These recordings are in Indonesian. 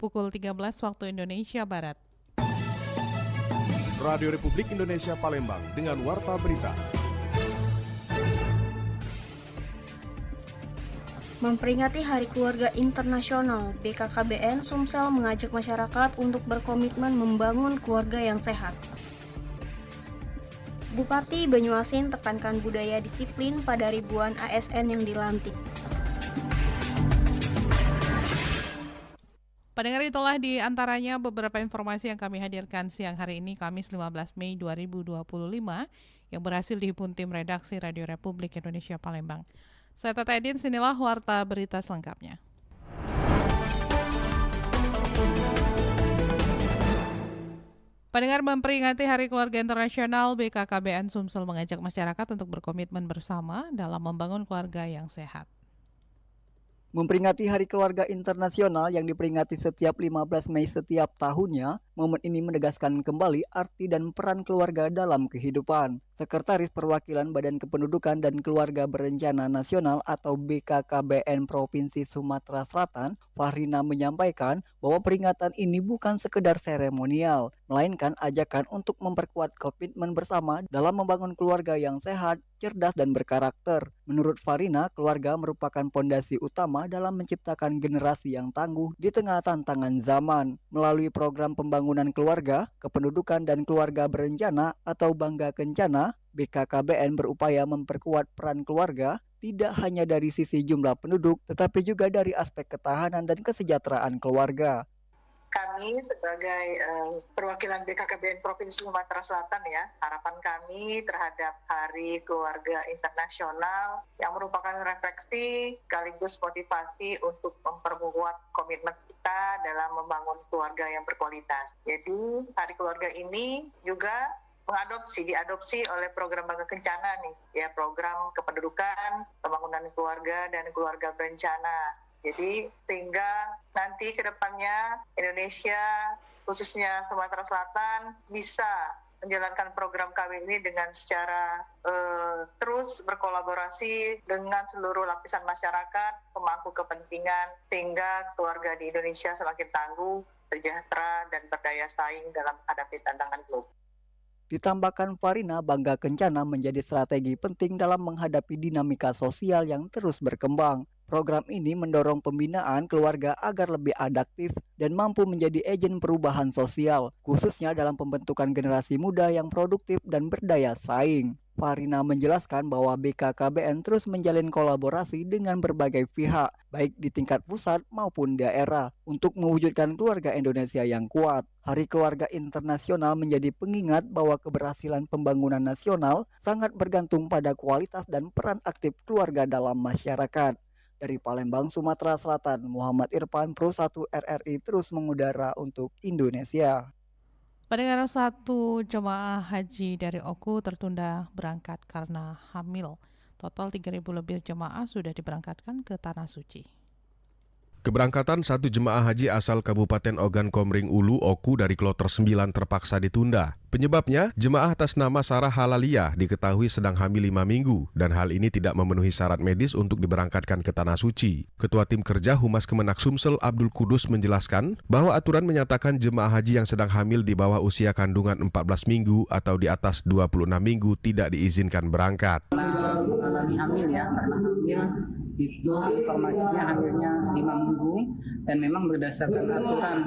pukul 13 waktu Indonesia Barat. Radio Republik Indonesia Palembang dengan Warta Berita. Memperingati Hari Keluarga Internasional, BKKBN Sumsel mengajak masyarakat untuk berkomitmen membangun keluarga yang sehat. Bupati Banyuasin tekankan budaya disiplin pada ribuan ASN yang dilantik. Pendengar, itulah di antaranya beberapa informasi yang kami hadirkan siang hari ini, Kamis 15 Mei 2025, yang berhasil dihimpun tim redaksi Radio Republik Indonesia Palembang. Saya Tata Edin, sinilah Warta Berita selengkapnya. Pendengar, memperingati Hari Keluarga Internasional, BKKBN Sumsel mengajak masyarakat untuk berkomitmen bersama dalam membangun keluarga yang sehat. Memperingati Hari Keluarga Internasional yang diperingati setiap 15 Mei setiap tahunnya, momen ini menegaskan kembali arti dan peran keluarga dalam kehidupan. Sekretaris Perwakilan Badan Kependudukan dan Keluarga Berencana Nasional atau BKKBN Provinsi Sumatera Selatan, Fahrina menyampaikan bahwa peringatan ini bukan sekedar seremonial, melainkan ajakan untuk memperkuat komitmen bersama dalam membangun keluarga yang sehat, cerdas, dan berkarakter. Menurut Fahrina, keluarga merupakan pondasi utama dalam menciptakan generasi yang tangguh di tengah tantangan zaman. Melalui program pembangunan keluarga, kependudukan, dan keluarga berencana atau Bangga Kencana, BKKBN berupaya memperkuat peran keluarga tidak hanya dari sisi jumlah penduduk, tetapi juga dari aspek ketahanan dan kesejahteraan keluarga. Kami sebagai perwakilan BKKBN Provinsi Sumatera Selatan harapan kami terhadap Hari Keluarga Internasional yang merupakan refleksi sekaligus motivasi untuk memperkuat komitmen kita dalam membangun keluarga yang berkualitas. Jadi Hari Keluarga ini juga diadopsi oleh program Bangga Kencana program kependudukan, pembangunan keluarga dan keluarga berencana. Jadi sehingga nanti ke depannya Indonesia, khususnya Sumatera Selatan, bisa menjalankan program kami ini dengan secara terus berkolaborasi dengan seluruh lapisan masyarakat, pemangku kepentingan, sehingga keluarga di Indonesia semakin tangguh, sejahtera, dan berdaya saing dalam menghadapi tantangan global. Ditambahkan Fahrina, Bangga Kencana menjadi strategi penting dalam menghadapi dinamika sosial yang terus berkembang. Program ini mendorong pembinaan keluarga agar lebih adaptif dan mampu menjadi agen perubahan sosial, khususnya dalam pembentukan generasi muda yang produktif dan berdaya saing. Fahrina menjelaskan bahwa BKKBN terus menjalin kolaborasi dengan berbagai pihak, baik di tingkat pusat maupun daerah, untuk mewujudkan keluarga Indonesia yang kuat. Hari Keluarga Internasional menjadi pengingat bahwa keberhasilan pembangunan nasional sangat bergantung pada kualitas dan peran aktif keluarga dalam masyarakat. Dari Palembang, Sumatera Selatan, Muhammad Irfan, Pro 1 RRI terus mengudara untuk Indonesia. Pendengar, satu jemaah haji dari Oku tertunda berangkat karena hamil. Total 3.000 lebih jemaah sudah diberangkatkan ke Tanah Suci. Keberangkatan satu jemaah haji asal Kabupaten Ogan Komering Ulu, Oku dari kloter 9 terpaksa ditunda. Penyebabnya, jemaah atas nama Sarah Halalia diketahui sedang hamil 5 minggu dan hal ini tidak memenuhi syarat medis untuk diberangkatkan ke Tanah Suci. Ketua Tim Kerja Humas Kemenak Sumsel Abdul Kudus menjelaskan bahwa aturan menyatakan jemaah haji yang sedang hamil di bawah usia kandungan 14 minggu atau di atas 26 minggu tidak diizinkan berangkat. Mengalami hamil karena hamil itu informasinya hamilnya 5 minggu dan memang berdasarkan aturan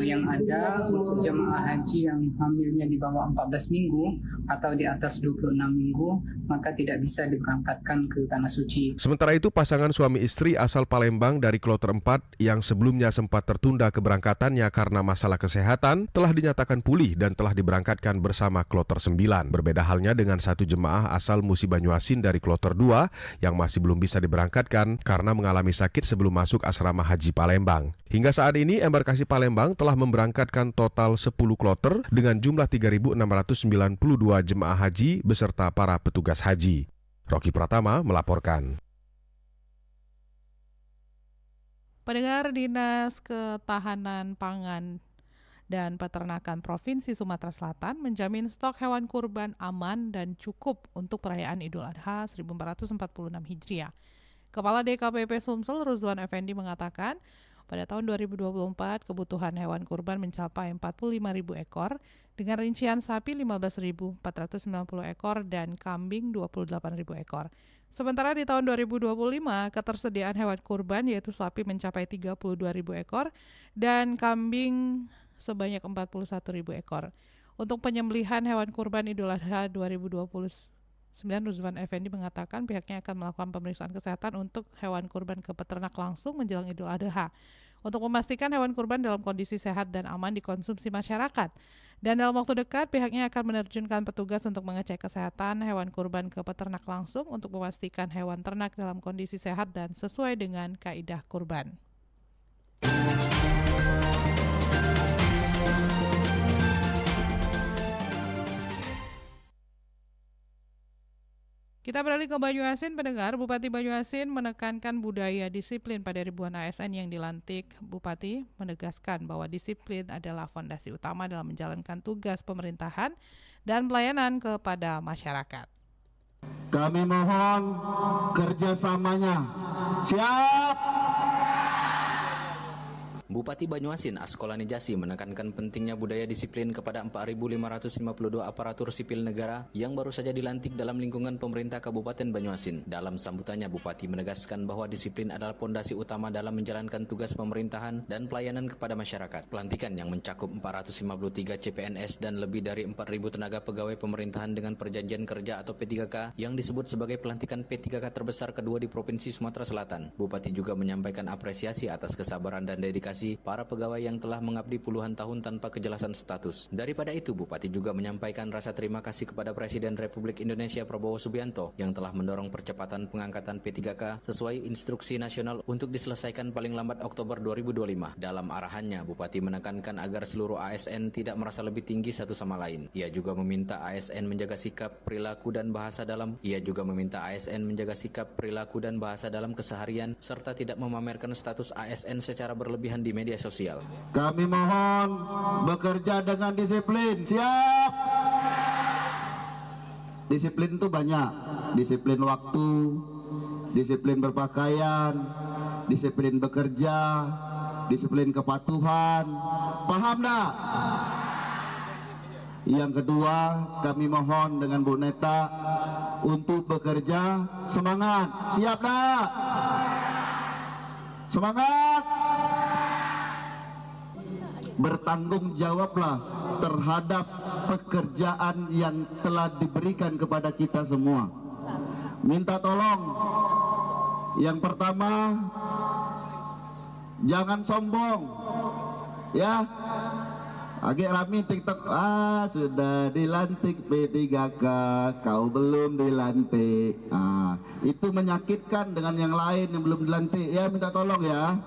yang ada untuk jemaah haji yang hamilnya di bawah 14 minggu atau di atas 26 minggu maka tidak bisa diberangkatkan ke Tanah Suci. Sementara itu pasangan suami istri asal Palembang dari kloter 4 yang sebelumnya sempat tertunda keberangkatannya karena masalah kesehatan telah dinyatakan pulih dan telah diberangkatkan bersama kloter 9. Berbeda halnya dengan satu jemaah asal Musi Banyuasin dari kloter 2 yang masih belum bisa diberangkatkan karena mengalami sakit sebelum masuk asrama haji Palembang. Hingga saat ini embarkasi Palembang telah memberangkatkan total 10 kloter dengan jumlah 3.692 jemaah haji beserta para petugas haji. Rocky Pratama melaporkan. Pendengar, Dinas Ketahanan Pangan dan Peternakan Provinsi Sumatera Selatan menjamin stok hewan kurban aman dan cukup untuk perayaan Idul Adha 1446 Hijriah. Kepala DKPP Sumsel Ruzwan Effendi mengatakan Pada tahun 2024, kebutuhan hewan kurban mencapai 45.000 ekor, dengan rincian sapi 15.490 ekor dan kambing 28.000 ekor. Sementara di tahun 2025, ketersediaan hewan kurban yaitu sapi mencapai 32.000 ekor dan kambing sebanyak 41.000 ekor. Untuk penyembelihan hewan kurban Idul Adha 2029, Ruzwan Effendi mengatakan pihaknya akan melakukan pemeriksaan kesehatan untuk hewan kurban ke peternak langsung menjelang Idul Adha untuk memastikan hewan kurban dalam kondisi sehat dan aman dikonsumsi masyarakat. Dan dalam waktu dekat pihaknya akan menerjunkan petugas untuk mengecek kesehatan hewan kurban ke peternak langsung untuk memastikan hewan ternak dalam kondisi sehat dan sesuai dengan kaidah kurban. Kita beralih ke Banyuasin, pendengar. Bupati Banyuasin menekankan budaya disiplin pada ribuan ASN yang dilantik. Bupati menegaskan bahwa disiplin adalah fondasi utama dalam menjalankan tugas pemerintahan dan pelayanan kepada masyarakat. Kami mohon kerjasamanya. Siap! Bupati Banyuasin Askolani Jasi menekankan pentingnya budaya disiplin kepada 4.552 aparatur sipil negara yang baru saja dilantik dalam lingkungan pemerintah Kabupaten Banyuasin. Dalam sambutannya, Bupati menegaskan bahwa disiplin adalah pondasi utama dalam menjalankan tugas pemerintahan dan pelayanan kepada masyarakat. Pelantikan yang mencakup 453 CPNS dan lebih dari 4.000 tenaga pegawai pemerintahan dengan perjanjian kerja atau P3K yang disebut sebagai pelantikan P3K terbesar kedua di Provinsi Sumatera Selatan. Bupati juga menyampaikan apresiasi atas kesabaran dan dedikasi para pegawai yang telah mengabdi puluhan tahun tanpa kejelasan status. Daripada itu, Bupati juga menyampaikan rasa terima kasih kepada Presiden Republik Indonesia Prabowo Subianto yang telah mendorong percepatan pengangkatan P3K sesuai instruksi nasional untuk diselesaikan paling lambat Oktober 2025. Dalam arahannya, Bupati menekankan agar seluruh ASN tidak merasa lebih tinggi satu sama lain. Ia juga meminta ASN menjaga sikap, perilaku dan bahasa dalam keseharian serta tidak memamerkan status ASN secara berlebihan di media sosial. Kami mohon bekerja dengan disiplin. Siap! Disiplin itu banyak. Disiplin waktu, disiplin berpakaian, disiplin bekerja, disiplin kepatuhan. Paham tak? Yang kedua, kami mohon dengan Bu Neta untuk bekerja semangat. Siap tak? Semangat! Bertanggung jawablah terhadap pekerjaan yang telah diberikan kepada kita semua. Minta tolong. Yang pertama, jangan sombong. Ya. Agak rame TikTok. Sudah dilantik P3K, kau belum dilantik. Itu menyakitkan dengan yang lain yang belum dilantik. Ya, minta tolong ya.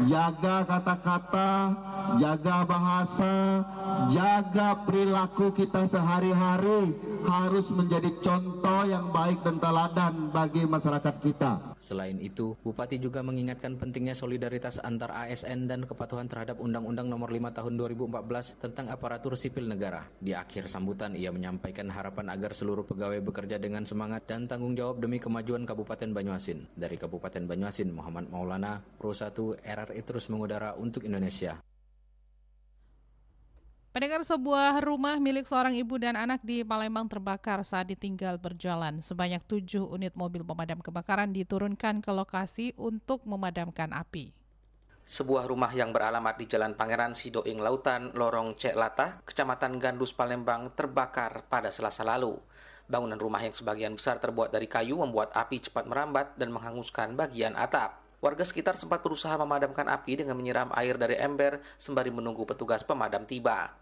Jaga kata-kata, jaga bahasa, jaga perilaku kita sehari-hari. Harus menjadi contoh yang baik dan teladan bagi masyarakat kita. Selain itu, Bupati juga mengingatkan pentingnya solidaritas antar ASN dan kepatuhan terhadap Undang-Undang Nomor 5 Tahun 2014 tentang aparatur sipil negara. Di akhir sambutan, ia menyampaikan harapan agar seluruh pegawai bekerja dengan semangat dan tanggung jawab demi kemajuan Kabupaten Banyuasin. Dari Kabupaten Banyuasin, Muhammad Maulana, Pro 1 RRI terus mengudara untuk Indonesia. Pendengar, sebuah rumah milik seorang ibu dan anak di Palembang terbakar saat ditinggal berjalan. Sebanyak 7 unit mobil pemadam kebakaran diturunkan ke lokasi untuk memadamkan api. Sebuah rumah yang beralamat di Jalan Pangeran Sidoing Lautan, Lorong Cek Latah, Kecamatan Gandus, Palembang, terbakar pada Selasa lalu. Bangunan rumah yang sebagian besar terbuat dari kayu membuat api cepat merambat dan menghanguskan bagian atap. Warga sekitar sempat berusaha memadamkan api dengan menyiram air dari ember sembari menunggu petugas pemadam tiba.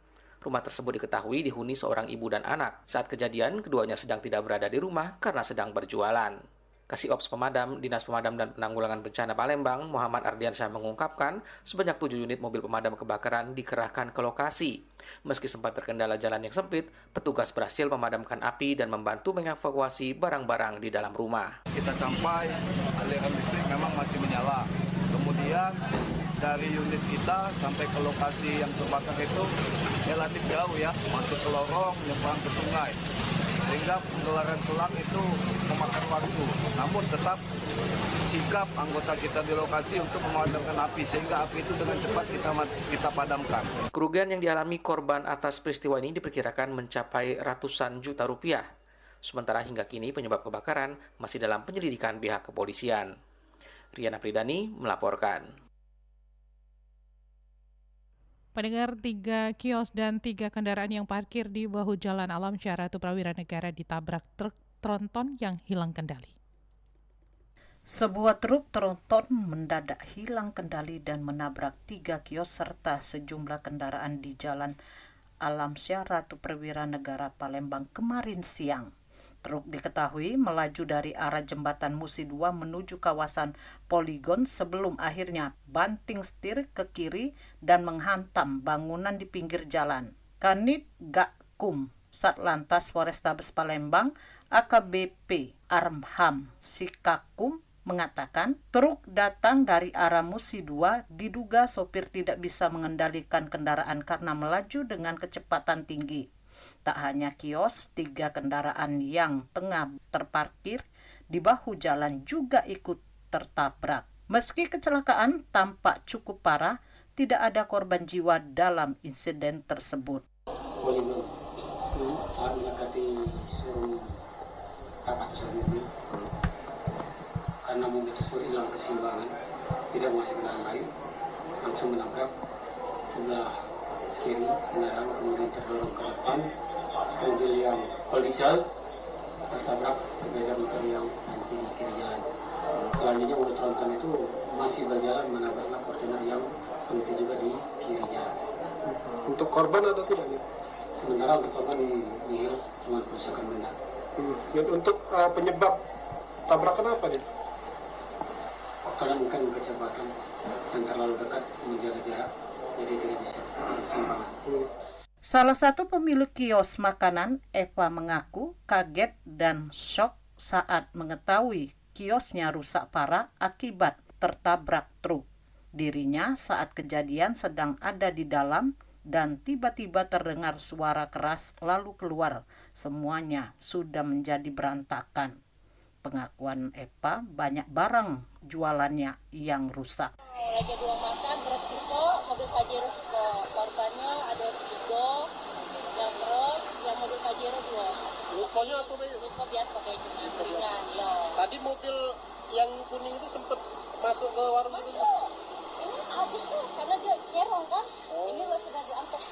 Rumah tersebut diketahui dihuni seorang ibu dan anak. Saat kejadian, keduanya sedang tidak berada di rumah karena sedang berjualan. Kasih Ops Pemadam, Dinas Pemadam dan Penanggulangan Bencana Palembang, Muhammad Ardiansyah mengungkapkan sebanyak 7 unit mobil pemadam kebakaran dikerahkan ke lokasi. Meski sempat terkendala jalan yang sempit, petugas berhasil memadamkan api dan membantu mengevakuasi barang-barang di dalam rumah. Kita sampai, aliran listrik memang masih menyala. Kemudian dari unit kita sampai ke lokasi yang terbakar itu relatif jauh ya, masuk ke lorong, nyebrang ke sungai. sehingga penggelaran selang itu memakan waktu. Namun tetap sikap anggota kita di lokasi untuk memadamkan api, sehingga api itu dengan cepat kita padamkan. Kerugian yang dialami korban atas peristiwa ini diperkirakan mencapai ratusan juta rupiah. Sementara hingga kini penyebab kebakaran masih dalam penyelidikan pihak kepolisian. Riana Pridani melaporkan. Pendengar, 3 kios dan 3 kendaraan yang parkir di bahu jalan Alam Syah Ratu Prawira Negara ditabrak truk tronton yang hilang kendali. Sebuah truk tronton mendadak hilang kendali dan menabrak 3 kios serta sejumlah kendaraan di jalan Alam Syah Ratu Prawira Negara Palembang kemarin siang. Truk diketahui melaju dari arah jembatan Musi 2 menuju kawasan Poligon sebelum akhirnya banting setir ke kiri dan menghantam bangunan di pinggir jalan. Kanit Gakum, Satlantas Polrestabes Palembang, AKBP Arham Sikakum mengatakan truk datang dari arah Musi 2 diduga sopir tidak bisa mengendalikan kendaraan karena melaju dengan kecepatan tinggi. Tak hanya kios, 3 kendaraan yang tengah terparkir di bahu jalan juga ikut tertabrak. Meski kecelakaan tampak cukup parah, tidak ada korban jiwa dalam insiden tersebut. Saat mendekati suruh karena mobil tersebut hilang keseimbangan, tidak masuk ke lain, langsung menabrak sebelah kiri kendaraan, kemudian terdorong ke depan mobil yang polisial, tertabrak sepeda motor yang nanti di kiri jalan. Selanjutnya mobil tronton itu masih berjalan menabraklah Fortuner yang nanti juga di kiri jalan. Untuk korban ada tidak? Sementara untuk korban nihil, cuma kerusakan benda. Untuk penyebab tabrakan apa nih? Karena mungkin kecepatan yang terlalu dekat menjaga jarak, jadi tidak bisa bersimpangan. Salah satu pemilik kios makanan, Eva, mengaku kaget dan syok saat mengetahui kiosnya rusak parah akibat tertabrak truk. Dirinya saat kejadian sedang ada di dalam dan tiba-tiba terdengar suara keras lalu keluar. Semuanya sudah menjadi berantakan. Pengakuan Eva, banyak barang jualannya yang rusak. Lagi 2 makan, beresiko, mobil Pajero resiko. Korbannya ada 3, yang truk, yang mobil Pajero 2. Lukanya apa Bayu? Luka biasa kayak cuma ringan, ya. Tadi mobil yang kuning itu sempat masuk ke warung ini? Masuk. Ini habis tuh, karena dia nyerong kan. Ini sudah diangkut.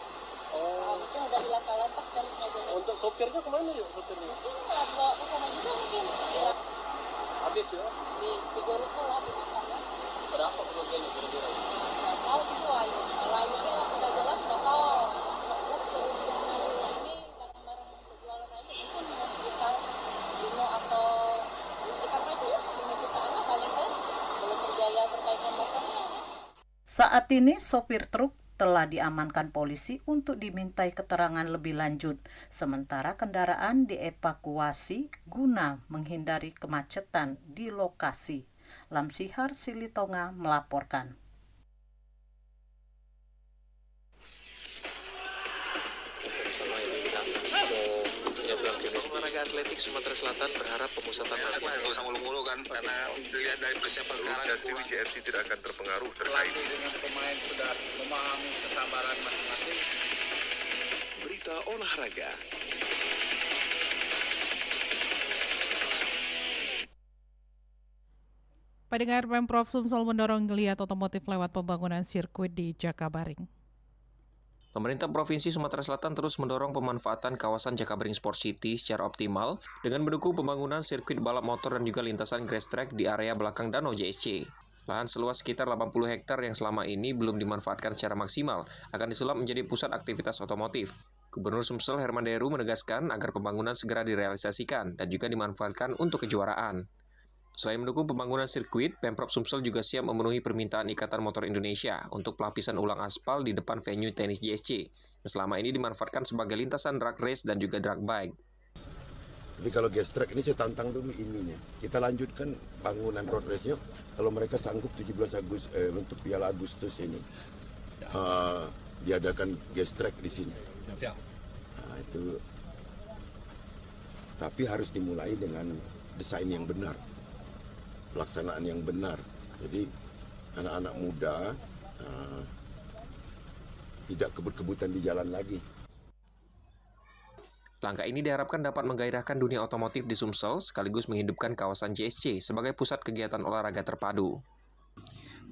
Mungkin udah dilaka-lantas kan mobilnya. Untuk sopirnya kemana yuk sopirnya? Mungkin bawa ke sana juga mungkin. Habis ya? Di 3 ruko lah dimakan ya. Berapa kerugiannya kira-kira? Nggak tahu itu ayo. Kalau ayo ini sudah jelas nggak tahu. Jelas kerugian ayo ini barang-barang yang jualan aja mungkin sekitar 5 atau sekitar itu ya 5 jutaan lah paling kan. Belum berjaya perbaikan motornya. Saat ini sopir truk telah diamankan polisi untuk dimintai keterangan lebih lanjut, sementara kendaraan dievakuasi guna menghindari kemacetan di lokasi. Lamsihar Silitonga melaporkan. Olahraga atletik Sumatera Selatan berharap pemusatan latihan usah mulu-mulu kan, karena dilihat dari persiapan sekarang dan tim JFC tidak akan terpengaruh terkait dengan pemain sudah memahami kesabaran masing-masing. berita olahraga. Pendengar, Pemprov Sumsel mendorong geliat otomotif lewat pembangunan sirkuit di Jakabaring. Pemerintah Provinsi Sumatera Selatan terus mendorong pemanfaatan kawasan Jakabaring Sport City secara optimal dengan mendukung pembangunan sirkuit balap motor dan juga lintasan grass track di area belakang Danau JSC. Lahan seluas sekitar 80 hektar yang selama ini belum dimanfaatkan secara maksimal akan disulap menjadi pusat aktivitas otomotif. Gubernur Sumsel Herman Deru menegaskan agar pembangunan segera direalisasikan dan juga dimanfaatkan untuk kejuaraan. Selain mendukung pembangunan sirkuit, Pemprov Sumsel juga siap memenuhi permintaan Ikatan Motor Indonesia untuk pelapisan ulang aspal di depan venue tenis JSC, yang selama ini dimanfaatkan sebagai lintasan drag race dan juga drag bike. Tapi kalau gas track ini saya tantang dulu ininya. Kita lanjutkan bangunan road race-nya. Kalau mereka sanggup 17 Agustus untuk Piala Agustus ini diadakan gas track di sini. Nah, itu Tapi harus dimulai dengan desain yang benar, pelaksanaan yang benar. Jadi anak-anak muda tidak kebut-kebutan di jalan lagi. Langkah ini diharapkan dapat menggairahkan dunia otomotif di Sumsel sekaligus menghidupkan kawasan JSC sebagai pusat kegiatan olahraga terpadu.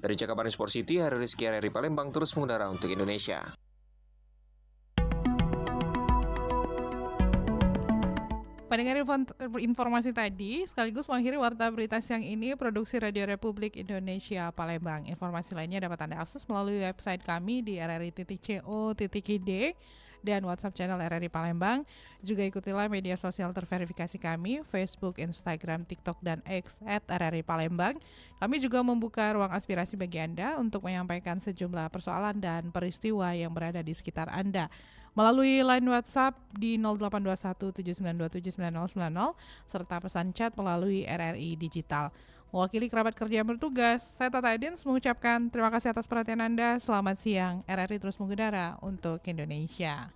Dari Jakabaring Sport City, Hari Rizky RRI Palembang terus mengudara untuk Indonesia. Pendengar informasi tadi, sekaligus mengakhiri Warta Berita Siang ini, produksi Radio Republik Indonesia Palembang. Informasi lainnya dapat Anda akses melalui website kami di rri.co.id dan WhatsApp channel RRI Palembang. Juga ikutilah media sosial terverifikasi kami, Facebook, Instagram, TikTok, dan X @RRI Palembang. Kami juga membuka ruang aspirasi bagi Anda untuk menyampaikan sejumlah persoalan dan peristiwa yang berada di sekitar Anda melalui line WhatsApp di 082179279090 serta pesan chat melalui RRI Digital. Mewakili kerabat kerja yang bertugas, saya Tata Edins mengucapkan terima kasih atas perhatian Anda. Selamat siang, RRI terus mengudara untuk Indonesia.